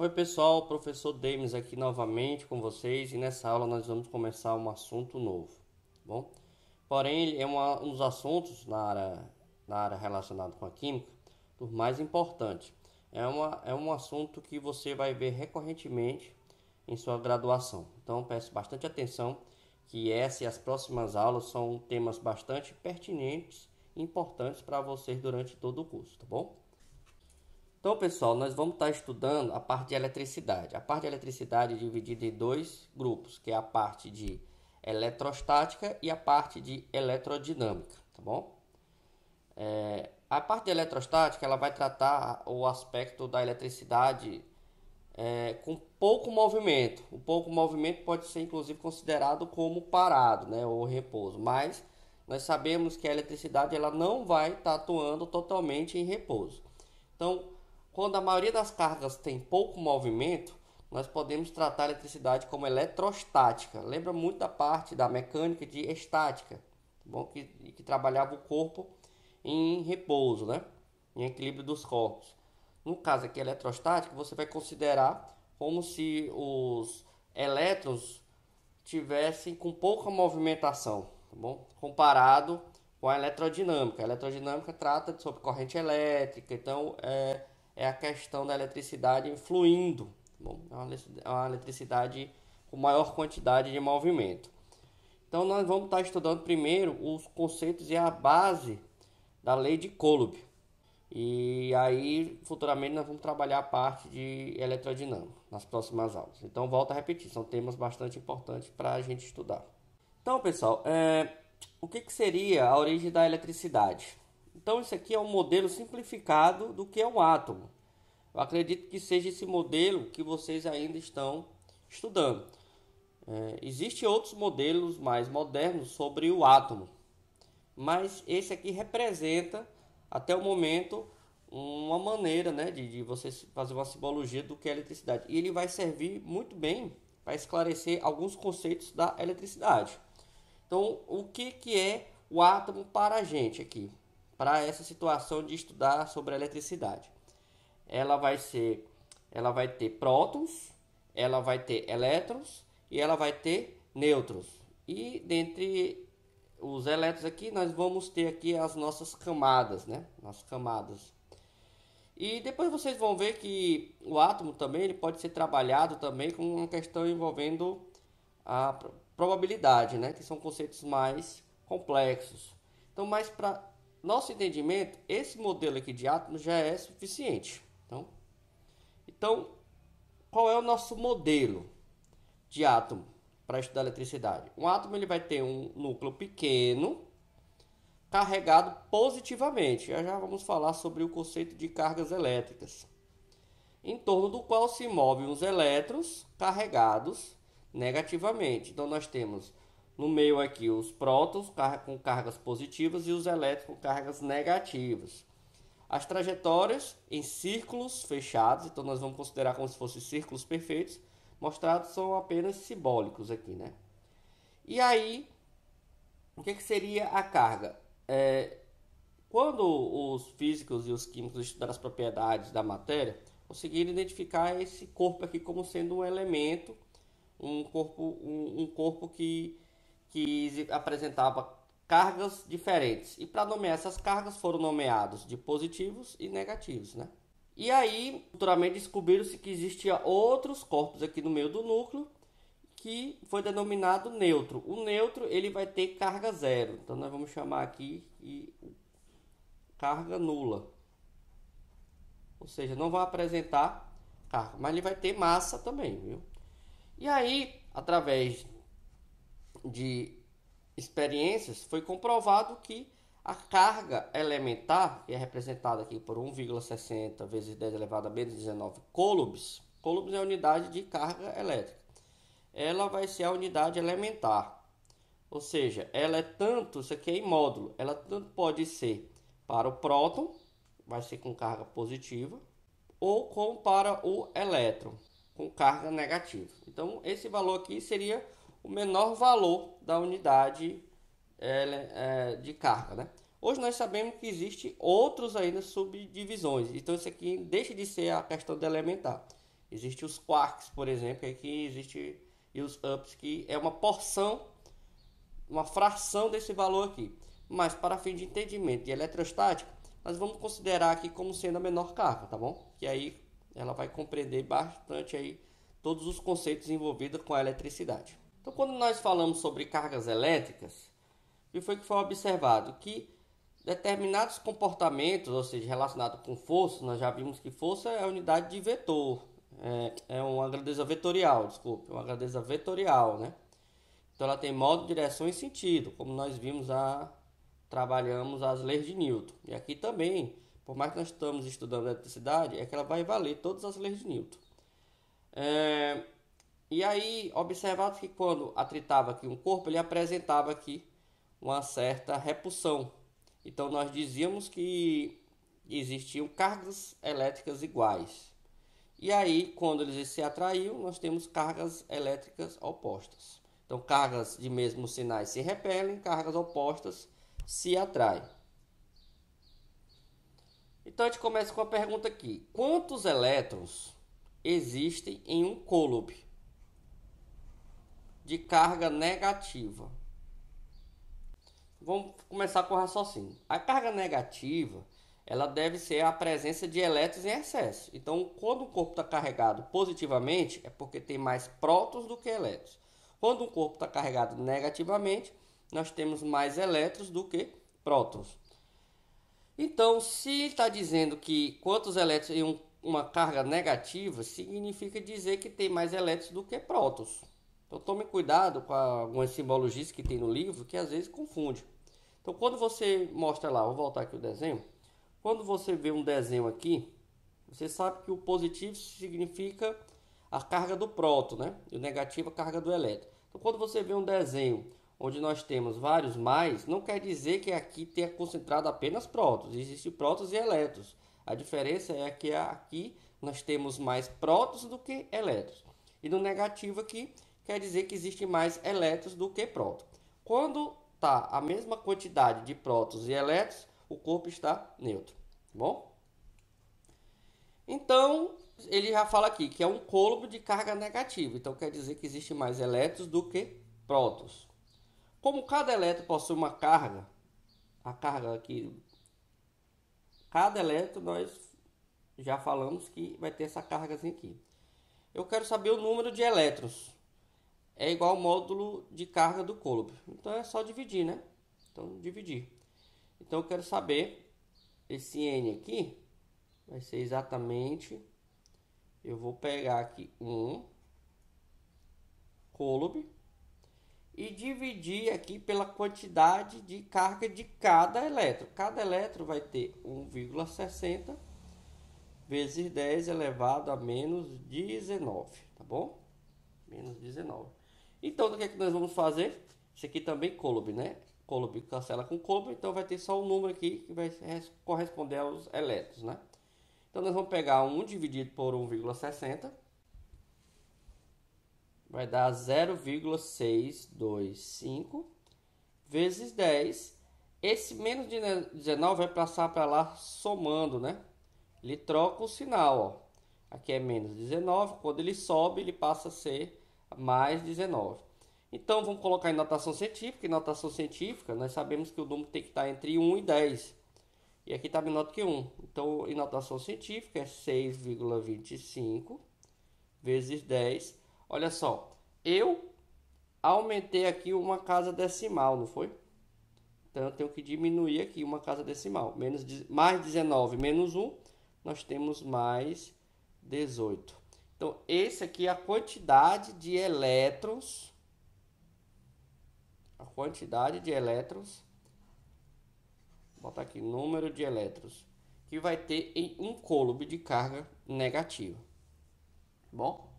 Oi pessoal, professor Demis aqui novamente com vocês e nessa aula nós vamos começar um assunto novo, tá bom? Porém, ele é um dos assuntos na área relacionada com a química dos mais importantes. É um assunto que você vai ver recorrentemente em sua graduação. Então, peço bastante atenção que essa e as próximas aulas são temas bastante pertinentes e importantes para vocês durante todo o curso, tá bom? Então, pessoal, nós vamos estar estudando a parte de eletricidade. A parte de eletricidade é dividida em dois grupos, que é a parte de eletrostática e a parte de eletrodinâmica, tá bom? A parte de eletrostática, ela vai tratar o aspecto da eletricidade com pouco movimento. O pouco movimento pode ser, inclusive, considerado como parado, né, ou repouso, mas nós sabemos que a eletricidade ela não vai estar atuando totalmente em repouso. Então, quando a maioria das cargas tem pouco movimento, nós podemos tratar a eletricidade como eletrostática. Lembra muito da parte da mecânica de estática, tá bom? Que trabalhava o corpo em repouso, né? Em equilíbrio dos corpos. No caso aqui eletrostática, você vai considerar como se os elétrons tivessem com pouca movimentação, tá bom? Comparado com a elerodinâmica. A elerodinâmica trata sobre corrente elétrica, então é a questão da eletricidade fluindo, tá bom? É uma eletricidade com maior quantidade de movimento. Então nós vamos estar estudando primeiro os conceitos e a base da lei de Coulomb. E aí, futuramente, nós vamos trabalhar a parte de eletrodinâmica nas próximas aulas. Então, volto a repetir, são temas bastante importantes para a gente estudar. Então, pessoal, o que seria a origem da eletricidade? Então, isso aqui é um modelo simplificado do que é um átomo. Eu acredito que seja esse modelo que vocês ainda estão estudando. Existem outros modelos mais modernos sobre o átomo, mas esse aqui representa, até o momento, uma maneira, né, de você fazer uma simbologia do que é eletricidade. E ele vai servir muito bem para esclarecer alguns conceitos da eletricidade. Então, o que é o átomo para a gente aqui? Para essa situação de estudar sobre a eletricidade. Ela vai ter prótons, ela vai ter elétrons e ela vai ter nêutrons. E dentre os elétrons aqui, nós vamos ter aqui as nossas camadas, né? As camadas. E depois vocês vão ver que o átomo também ele pode ser trabalhado também com uma questão envolvendo a probabilidade, né? Que são conceitos mais complexos. Então, mas para nosso entendimento, esse modelo aqui de átomo já é suficiente. Então, qual é o nosso modelo de átomo para estudar eletricidade? Um átomo ele vai ter um núcleo pequeno carregado positivamente. Já vamos falar sobre o conceito de cargas elétricas, em torno do qual se movem os elétrons carregados negativamente. Então nós temos no meio aqui os prótons com cargas positivas e os elétrons com cargas negativas. As trajetórias em círculos fechados, então nós vamos considerar como se fossem círculos perfeitos, mostrados são apenas simbólicos aqui, né? E aí, o que seria a carga? Quando os físicos e os químicos estudaram as propriedades da matéria, conseguiram identificar esse corpo aqui como sendo um elemento, um corpo que apresentava cargas diferentes. E para nomear essas cargas foram nomeados de positivos e negativos, né? E aí, futuramente descobriram-se que existia outros corpos aqui no meio do núcleo, que foi denominado nêutron. O nêutron ele vai ter carga zero. Então nós vamos chamar aqui de carga nula. Ou seja, não vai apresentar carga, mas ele vai ter massa também, viu? E aí, através de experiências, foi comprovado que a carga elementar, que é representada aqui por 1,60 vezes 10 elevado a menos 19 coulombs, coulombs é a unidade de carga elétrica, ela vai ser a unidade elementar. Ou seja, ela é tanto, isso aqui é em módulo, ela tanto pode ser para o próton, vai ser com carga positiva, ou como para o elétron, com carga negativa. Então, esse valor aqui seria o menor valor da unidade de carga, né? Hoje nós sabemos que existe outros ainda subdivisões. Então, isso aqui deixa de ser a questão de elementar. Existem os quarks, por exemplo, que existe, e os ups, que é uma porção, uma fração desse valor aqui. Mas para fim de entendimento de eletrostática, nós vamos considerar aqui como sendo a menor carga, tá bom? Que aí ela vai compreender bastante aí todos os conceitos envolvidos com a eletricidade. Então, quando nós falamos sobre cargas elétricas, o que foi observado? Que determinados comportamentos, ou seja, relacionados com força, nós já vimos que força é a unidade de vetor, é uma grandeza vetorial, desculpe, uma grandeza vetorial, né? Então ela tem modo, direção e sentido, como nós vimos trabalhamos as leis de Newton. E aqui também, por mais que nós estamos estudando eletricidade, é que ela vai valer todas as leis de Newton. E aí, observado que quando atritava aqui um corpo, ele apresentava aqui uma certa repulsão. Então nós dizíamos que existiam cargas elétricas iguais. E aí, quando eles se atraíam, nós temos cargas elétricas opostas. Então, cargas de mesmos sinais se repelem, cargas opostas se atraem. Então, a gente começa com a pergunta aqui. Quantos elétrons existem em um coulomb de carga negativa? Vamos começar com o raciocínio. A carga negativa, ela deve ser a presença de elétrons em excesso. Então, quando o corpo está carregado positivamente, é porque tem mais prótons do que elétrons. Quando o corpo está carregado negativamente, nós temos mais elétrons do que prótons. Então, se está dizendo que quantos elétrons em uma carga negativa, significa dizer que tem mais elétrons do que prótons. Então, tome cuidado com algumas simbologias que tem no livro, que às vezes confunde. Então, quando você mostra lá, vou voltar aqui o desenho. Quando você vê um desenho aqui, você sabe que o positivo significa a carga do próton, né? E o negativo a carga do elétron. Então, quando você vê um desenho onde nós temos vários mais, não quer dizer que aqui tenha concentrado apenas prótons. Existem prótons e elétrons. A diferença é que aqui nós temos mais prótons do que elétrons. E no negativo aqui, quer dizer que existe mais elétrons do que prótons. Quando está a mesma quantidade de prótons e elétrons, o corpo está neutro. Bom? Então, ele já fala aqui que é um coulomb de carga negativa. Então, quer dizer que existe mais elétrons do que prótons. Como cada elétron possui uma carga, a carga aqui, cada elétron nós já falamos que vai ter essa carga aqui. Eu quero saber o número de elétrons. É igual ao módulo de carga do coulomb. Então é só dividir, né? Então dividir. Então eu quero saber esse N aqui vai ser exatamente, eu vou pegar aqui um coulomb e dividir aqui pela quantidade de carga de cada elétron. Cada elétron vai ter 1,60 vezes 10 elevado a menos 19, tá bom? Menos 19. Então, o que é que nós vamos fazer? Isso aqui também coulomb, né? Coulomb cancela com coulomb, então vai ter só um número aqui que vai corresponder aos elétrons, né? Então, nós vamos pegar 1 dividido por 1,60. Vai dar 0,625 vezes 10. Esse menos de 19 vai passar para lá somando, né? Ele troca o sinal, ó. Aqui é menos 19. Quando ele sobe, ele passa a ser mais 19. Então, vamos colocar em notação científica. Em notação científica, nós sabemos que o número tem que estar entre 1 e 10. E aqui está menor do que 1. Então, em notação científica, é 6,25 vezes 10. Olha só, eu aumentei aqui uma casa decimal, não foi? Então, eu tenho que diminuir aqui uma casa decimal. Mais 19 menos 1, nós temos mais 18. Então, esse aqui é a quantidade de elétrons. A quantidade de elétrons. Vou botar aqui, número de elétrons. Que vai ter em um coulomb de carga negativa. Bom?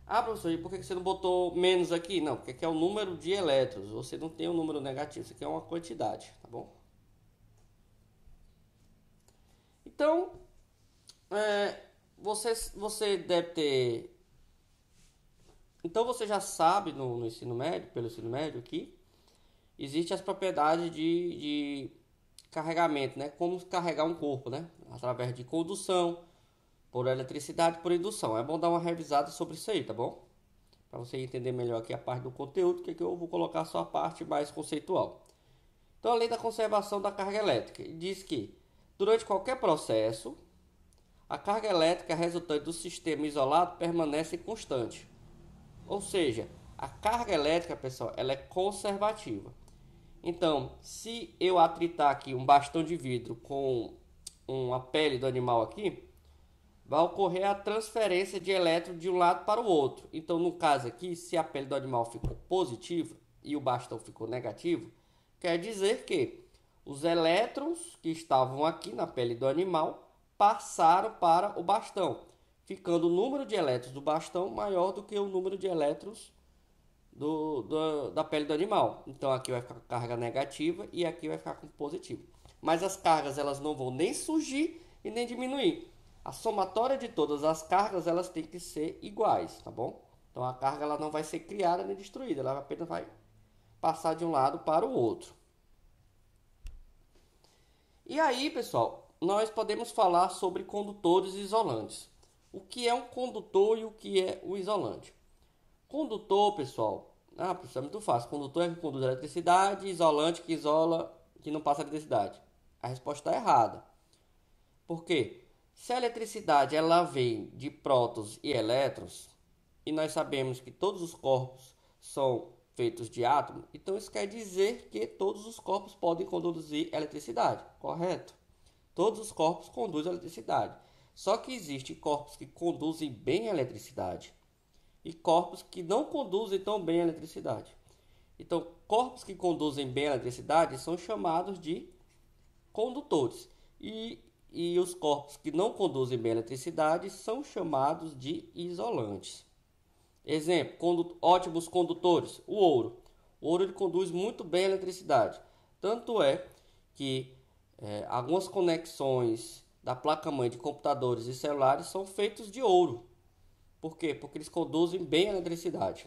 Ah, professor, e por que você não botou menos aqui? Não, porque aqui é o número de elétrons. Você não tem um número negativo, isso aqui é uma quantidade, tá bom? Então, você deve ter... Então, você já sabe no ensino médio, pelo ensino médio, que existem as propriedades de carregamento, né? Como carregar um corpo, né? Através de condução, por eletricidade por indução. É bom dar uma revisada sobre isso aí, tá bom? Para você entender melhor aqui a parte do conteúdo, que aqui eu vou colocar só a parte mais conceitual. Então, a lei da conservação da carga elétrica diz que, durante qualquer processo, a carga elétrica resultante do sistema isolado permanece constante. Ou seja, a carga elétrica, pessoal, ela é conservativa. Então, se eu atritar aqui um bastão de vidro com uma pele do animal aqui, vai ocorrer a transferência de elétron de um lado para o outro. Então, no caso aqui, se a pele do animal ficou positiva e o bastão ficou negativo, quer dizer que os elétrons que estavam aqui na pele do animal passaram para o bastão, ficando o número de elétrons do bastão maior do que o número de elétrons da pele do animal. Então aqui vai ficar com carga negativa e aqui vai ficar com positivo. Mas as cargas elas não vão nem surgir e nem diminuir. A somatória de todas as cargas elas têm que ser iguais, tá bom? Então a carga ela não vai ser criada nem destruída, ela apenas vai passar de um lado para o outro. E aí, pessoal, nós podemos falar sobre condutores isolantes. O que é um condutor e o que é o isolante? Condutor, pessoal, é muito fácil. Condutor é que conduz eletricidade, isolante que isola, que não passa eletricidade. A resposta está errada. Por quê? Se a eletricidade ela vem de prótons e elétrons, e nós sabemos que todos os corpos são feitos de átomos, então isso quer dizer que todos os corpos podem conduzir eletricidade, correto? Todos os corpos conduzem eletricidade. Só que existem corpos que conduzem bem a eletricidade e corpos que não conduzem tão bem a eletricidade. Então, corpos que conduzem bem a eletricidade são chamados de condutores. E os corpos que não conduzem bem a eletricidade são chamados de isolantes. Exemplo, ótimos condutores, o ouro. O ouro ele conduz muito bem a eletricidade. Tanto é que algumas conexões da placa-mãe de computadores e celulares são feitos de ouro. Por quê? Porque eles conduzem bem a eletricidade.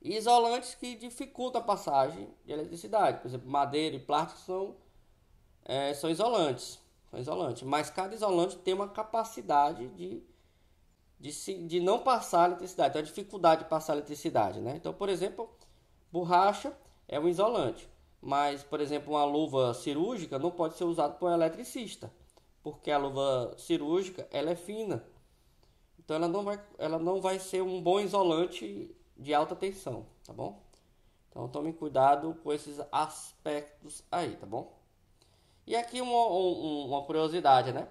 E isolantes que dificultam a passagem de eletricidade. Por exemplo, madeira e plástico são isolantes. Mas cada isolante tem uma capacidade de não passar a eletricidade. Então, a dificuldade de passar a eletricidade, né? Então, por exemplo, borracha é um isolante. Mas, por exemplo, uma luva cirúrgica não pode ser usada por um eletricista. Porque a luva cirúrgica ela é fina. Então ela não vai ser um bom isolante de alta tensão, tá bom? Então tome cuidado com esses aspectos aí, tá bom? E aqui uma curiosidade, né?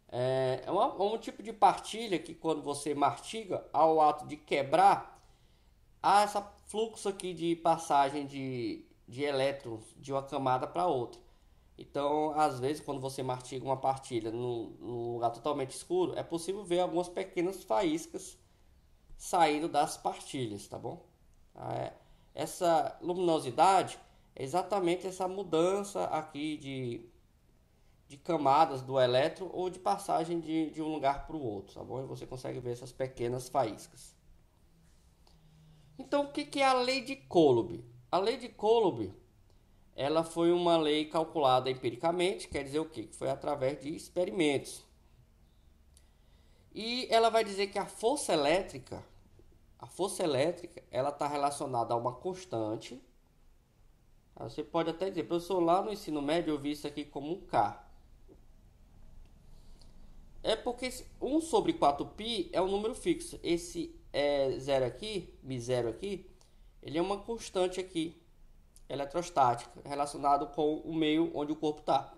É um tipo de partilha que quando você mastiga, ao ato de quebrar, há esse fluxo aqui de passagem de elétrons de uma camada para outra. Então, às vezes, quando você mastiga uma partilha num lugar totalmente escuro, é possível ver algumas pequenas faíscas saindo das partilhas, tá bom? Essa luminosidade é exatamente essa mudança aqui de camadas do elétron ou de passagem de um lugar para o outro, tá bom? E você consegue ver essas pequenas faíscas. Então, o que é a lei de Coulomb? A lei de Coulomb ela foi uma lei calculada empiricamente, quer dizer o quê? Que foi através de experimentos. E ela vai dizer que a força elétrica, ela está relacionada a uma constante. Você pode até dizer, professor, lá no ensino médio eu vi isso aqui como um K. É porque 1 sobre 4π é um número fixo. Esse zero aqui, μ0 aqui, ele é uma constante aqui, eletrostática, relacionado com o meio onde o corpo está.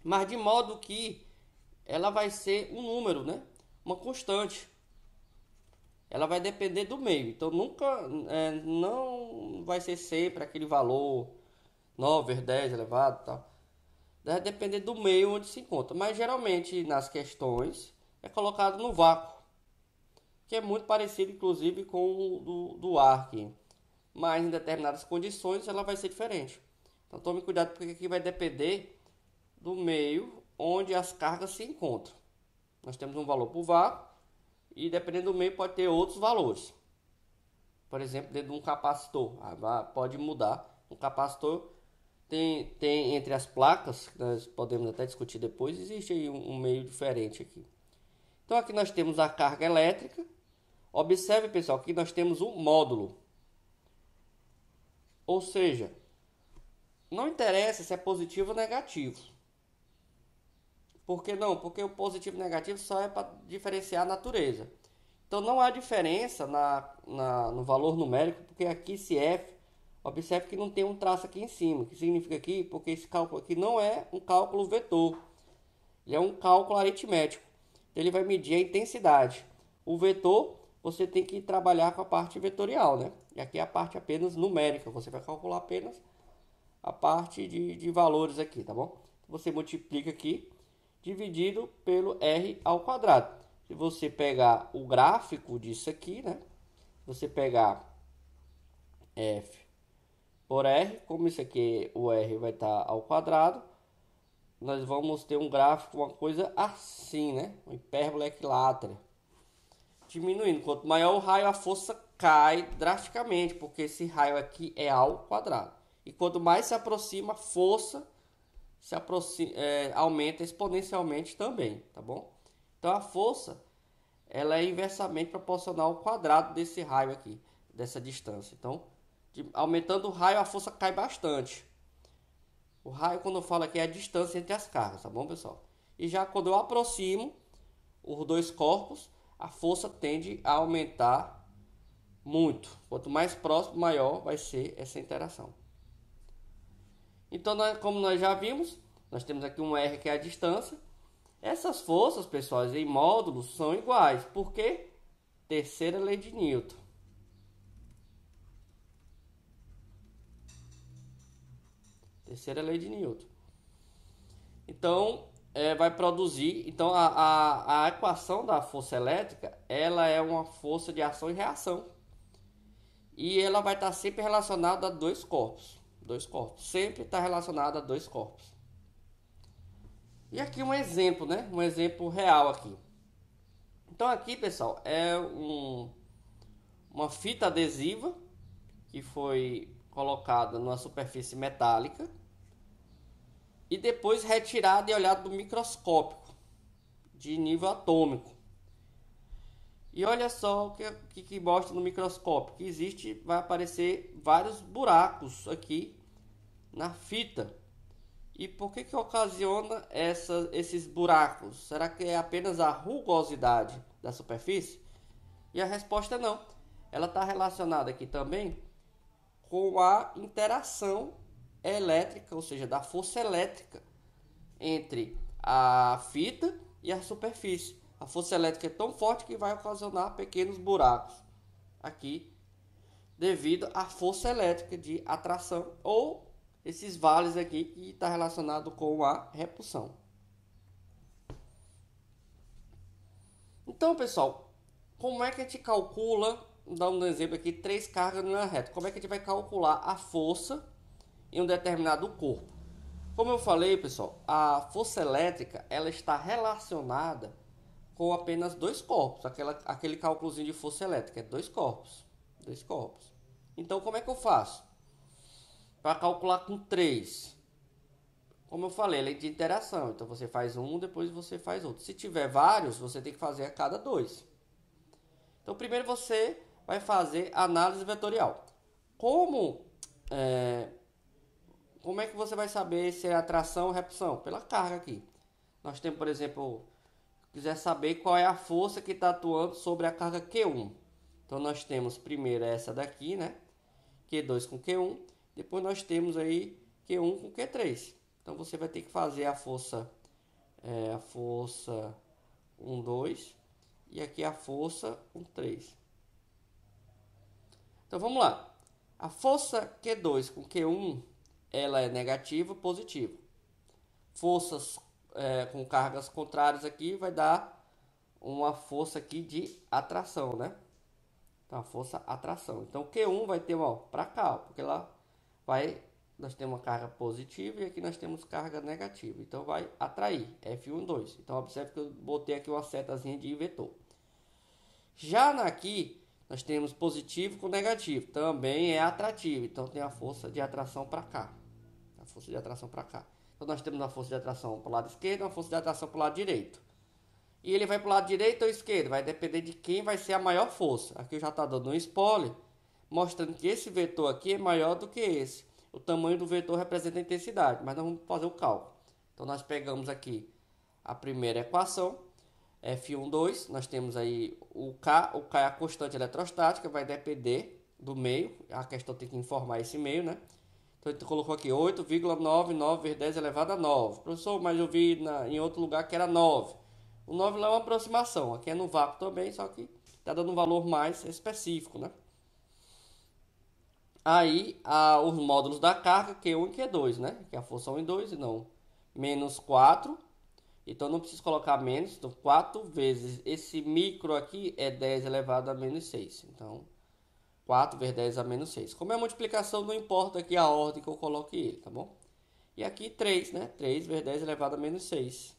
Mas de modo que ela vai ser um número, né? Uma constante. Ela vai depender do meio. Então nunca, não vai ser sempre aquele valor 9/10 elevado, tal. Deve depender do meio onde se encontra. Mas geralmente nas questões é colocado no vácuo, que é muito parecido inclusive com o do ar aqui. Mas em determinadas condições ela vai ser diferente. Então tome cuidado porque aqui vai depender do meio onde as cargas se encontram. Nós temos um valor para o vácuo e dependendo do meio pode ter outros valores. Por exemplo, dentro de um capacitor, pode mudar. Um capacitor tem entre as placas, que nós podemos até discutir depois, existe aí um meio diferente aqui. Então aqui nós temos a carga elétrica. Observe, pessoal, que nós temos um módulo. Ou seja, não interessa se é positivo ou negativo. Por que não? Porque o positivo e o negativo só é para diferenciar a natureza. Então não há diferença no valor numérico, porque aqui esse F, observe que não tem um traço aqui em cima. O que significa aqui? Porque esse cálculo aqui não é um cálculo vetor. Ele é um cálculo aritmético. Então ele vai medir a intensidade. O vetor, você tem que trabalhar com a parte vetorial, né? E aqui é a parte apenas numérica. Você vai calcular apenas a parte de valores aqui, tá bom? Você multiplica aqui, dividido pelo R ao quadrado. Se você pegar o gráfico disso aqui, né? Você pegar F por R, como isso aqui, o R vai estar ao quadrado, nós vamos ter um gráfico, uma coisa assim, né? Uma hipérbole equilátera. Diminuindo. Quanto maior o raio, a força cai drasticamente, porque esse raio aqui é ao quadrado. E quanto mais se aproxima, a força aumenta exponencialmente também, tá bom? Então a força, ela é inversamente proporcional ao quadrado desse raio aqui, dessa distância. Então, aumentando o raio, a força cai bastante. O raio, quando eu falo aqui, é a distância entre as cargas, tá bom, pessoal? E já quando eu aproximo os dois corpos, a força tende a aumentar muito. Quanto mais próximo, maior vai ser essa interação. Então, como nós já vimos, nós temos aqui um R que é a distância. Essas forças, pessoal, em módulos são iguais. Por quê? Terceira lei de Newton. Terceira lei de Newton. Então, vai produzir... Então, a equação da força elétrica, ela é uma força de ação e reação. E ela vai estar sempre relacionada a dois corpos. Dois corpos. Sempre está relacionada a dois corpos. E aqui um exemplo, né? Um exemplo real aqui. Então aqui, pessoal, é uma fita adesiva que foi colocada numa superfície metálica e depois retirada e olhada do microscópio de nível atômico. E olha só o que mostra no microscópio, que existe, vai aparecer vários buracos aqui na fita. E por que ocasiona esses buracos? Será que é apenas a rugosidade da superfície? E a resposta é não. Ela está relacionada aqui também com a interação elétrica, ou seja, da força elétrica entre a fita e a superfície. A força elétrica é tão forte que vai ocasionar pequenos buracos aqui, devido à força elétrica de atração ou esses vales aqui que está relacionado com a repulsão. Então, pessoal, como é que a gente calcula, dando um exemplo aqui, 3 cargas numa reta? Como é que a gente vai calcular a força em um determinado corpo? Como eu falei, pessoal, a força elétrica, ela está relacionada com apenas dois corpos. Aquele cálculozinho de força elétrica é dois corpos. Então, como é que eu faço? Para calcular com 3. Como eu falei, lei de interação. Então, você faz um, depois você faz outro. Se tiver vários, você tem que fazer a cada 2. Então, primeiro você vai fazer análise vetorial. Como é que você vai saber se é atração ou repulsão? Pela carga aqui. Nós temos, por exemplo, quiser saber qual é a força que está atuando sobre a carga Q1. Então, nós temos primeiro essa daqui, né? Q2 com Q1. Depois nós temos aí Q1 com Q3. Então, você vai ter que fazer a força 1, 2. E aqui a força 1, 3. Então, vamos lá. A força Q2 com Q1, ela é negativa ou positiva. Forças com cargas contrárias aqui vai dar uma força aqui de atração, né? Então, a força atração. Então, Q1 vai ter, para cá, porque lá nós temos uma carga positiva e aqui nós temos carga negativa. Então, vai atrair, F1, 2. Então, observe que eu botei aqui uma setazinha de vetor. Já aqui, nós temos positivo com negativo. Também é atrativo. Então, tem a força de atração para cá. A força de atração para cá. Então nós temos uma força de atração para o lado esquerdo e uma força de atração para o lado direito. E ele vai para o lado direito ou esquerdo? Vai depender de quem vai ser a maior força. Aqui já está dando um spoiler, mostrando que esse vetor aqui é maior do que esse. O tamanho do vetor representa a intensidade, mas nós vamos fazer o cálculo. Então nós pegamos aqui a primeira equação, F12, nós temos aí o K é a constante eletrostática, vai depender do meio, a questão tem que informar esse meio, né? Então a gente colocou aqui 8,99 vezes 10 elevado a 9. Professor, mas eu vi em outro lugar que era 9. O 9 lá é uma aproximação, aqui é no vácuo também, só que está dando um valor mais específico, né? Aí, os módulos da carga, Q1 e Q2, né? Que é a força 1 e 2, e não menos 4. Então, não preciso colocar menos. Então, 4 vezes esse micro aqui é 10 elevado a menos 6. Então, 4 vezes 10 a menos 6. Como é multiplicação, não importa aqui a ordem que eu coloque ele, tá bom? E aqui 3, né? 3 vezes 10 elevado a menos 6.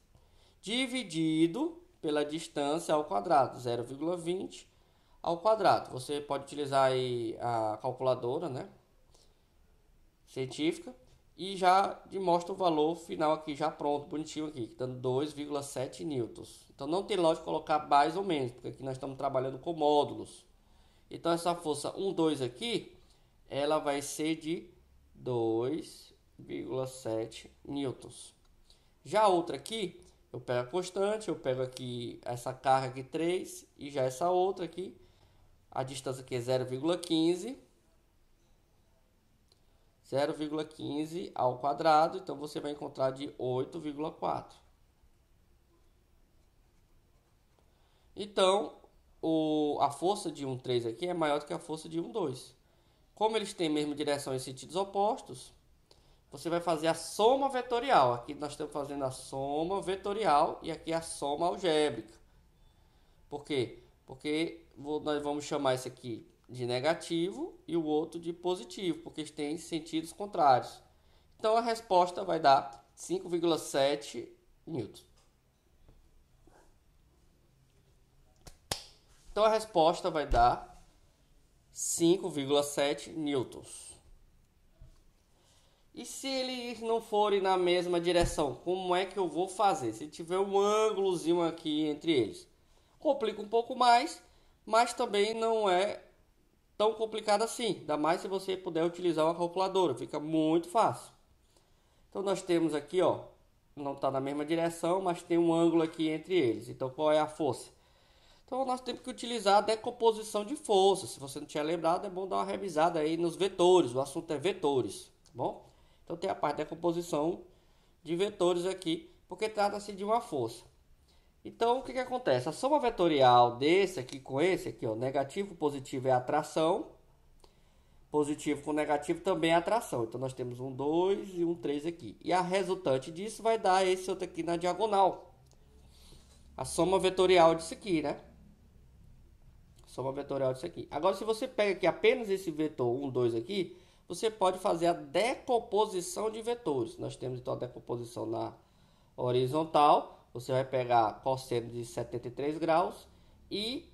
Dividido pela distância ao quadrado, 0,20 ao quadrado. Você pode utilizar aí a calculadora, né? Científica. E já mostra o valor final aqui, já pronto, bonitinho aqui, dando 2,7 newtons. Então não tem lógica colocar mais ou menos, porque aqui nós estamos trabalhando com módulos. Então essa força 1, 2 aqui, ela vai ser de 2,7 newtons. Já a outra aqui, eu pego a constante, eu pego aqui essa carga aqui 3 e já essa outra aqui. A distância aqui é 0,15. 0,15 ao quadrado, então você vai encontrar de 8,4. Então, a força de 1,3 aqui é maior do que a força de 1,2. Como eles têm mesmo direção em sentidos opostos, você vai fazer a soma vetorial. Aqui nós estamos fazendo a soma vetorial e aqui a soma algébrica. Por quê? Porque nós vamos chamar esse aqui de negativo e o outro de positivo, porque eles têm sentidos contrários. Então a resposta vai dar 5,7 newtons. Então a resposta vai dar 5,7 newtons. E se eles não forem na mesma direção, como é que eu vou fazer? Se tiver um ângulozinho aqui entre eles, complica um pouco mais, mas também não é tão complicado assim, ainda mais se você puder utilizar uma calculadora, fica muito fácil. Então nós temos aqui, ó, não está na mesma direção, mas tem um ângulo aqui entre eles. Então qual é a força? Então nós temos que utilizar a decomposição de força. Se você não tinha lembrado, é bom dar uma revisada aí nos vetores, o assunto é vetores, tá bom? Então tem a parte da decomposição de vetores aqui, porque trata-se de uma força. Então, o que acontece? A soma vetorial desse aqui com esse aqui, ó, negativo com positivo é atração, positivo com negativo também é atração. Então, nós temos um 2 e um 3 aqui. E a resultante disso vai dar esse outro aqui na diagonal. A soma vetorial disso aqui, né? Soma vetorial disso aqui. Agora, se você pega aqui apenas esse vetor 1, 2 aqui, você pode fazer a decomposição de vetores. Nós temos, então, a decomposição na horizontal. Você vai pegar cosseno de 73 graus e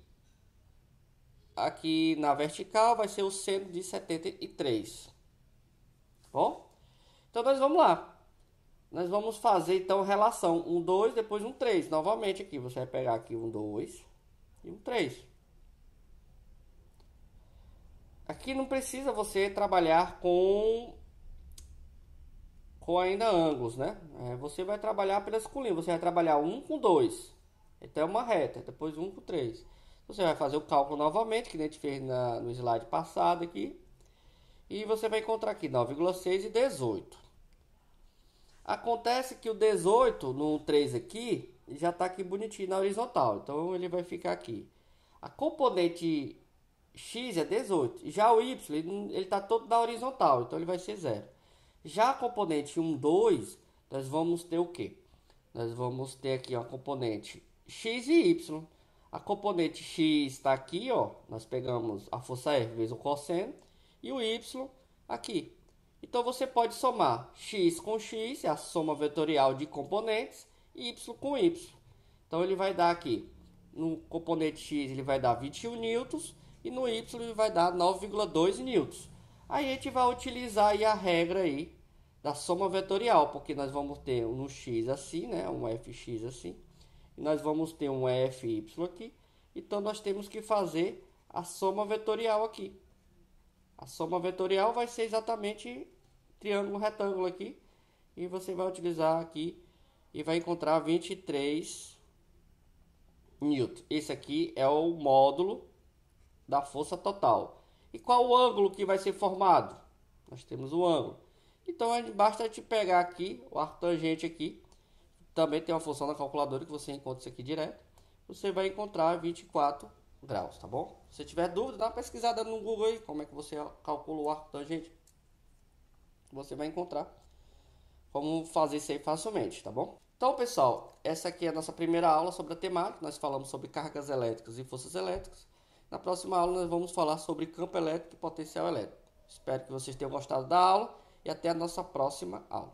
aqui na vertical vai ser o seno de 73. Bom? Então nós vamos lá. Nós vamos fazer então relação 1, 2, depois um 3. Novamente aqui, você vai pegar aqui um 2 e um 3. Aqui não precisa você trabalhar com ainda ângulos, né? Você vai trabalhar apenas com linha. Você vai trabalhar 1 com 2. Então é uma reta. Depois 1 com 3. Você vai fazer o cálculo novamente, que a gente fez no slide passado aqui. E você vai encontrar aqui 9,6 e 18. Acontece que o 18 no 3 aqui, já está aqui bonitinho na horizontal. Então ele vai ficar aqui. A componente X é 18. Já o Y, ele está todo na horizontal. Então ele vai ser 0. Já a componente 1, 2, nós vamos ter o quê? Nós vamos ter aqui a componente x e y. A componente x está aqui, ó. Nós pegamos a força F vezes o cosseno. E o y aqui. Então você pode somar x com x, é a soma vetorial de componentes, y com y. Então ele vai dar aqui, no componente x ele vai dar 21 newtons e no y ele vai dar 9,2 newtons. Aí a gente vai utilizar aí a regra aí da soma vetorial, porque nós vamos ter no x assim, né, um fx assim, e nós vamos ter um fy aqui, então nós temos que fazer a soma vetorial aqui. A soma vetorial vai ser exatamente triângulo retângulo aqui, e você vai utilizar aqui e vai encontrar 23 newton. Esse aqui é o módulo da força total. E qual o ângulo que vai ser formado? Nós temos o ângulo. Então, basta te pegar aqui, o arco tangente aqui. Também tem uma função na calculadora que você encontra isso aqui direto. Você vai encontrar 24 graus, tá bom? Se tiver dúvida, dá uma pesquisada no Google aí, como é que você calcula o arco tangente. Você vai encontrar como fazer isso aí facilmente, tá bom? Então, pessoal, essa aqui é a nossa primeira aula sobre a temática. Nós falamos sobre cargas elétricas e forças elétricas. Na próxima aula, nós vamos falar sobre campo elétrico e potencial elétrico. Espero que vocês tenham gostado da aula e até a nossa próxima aula.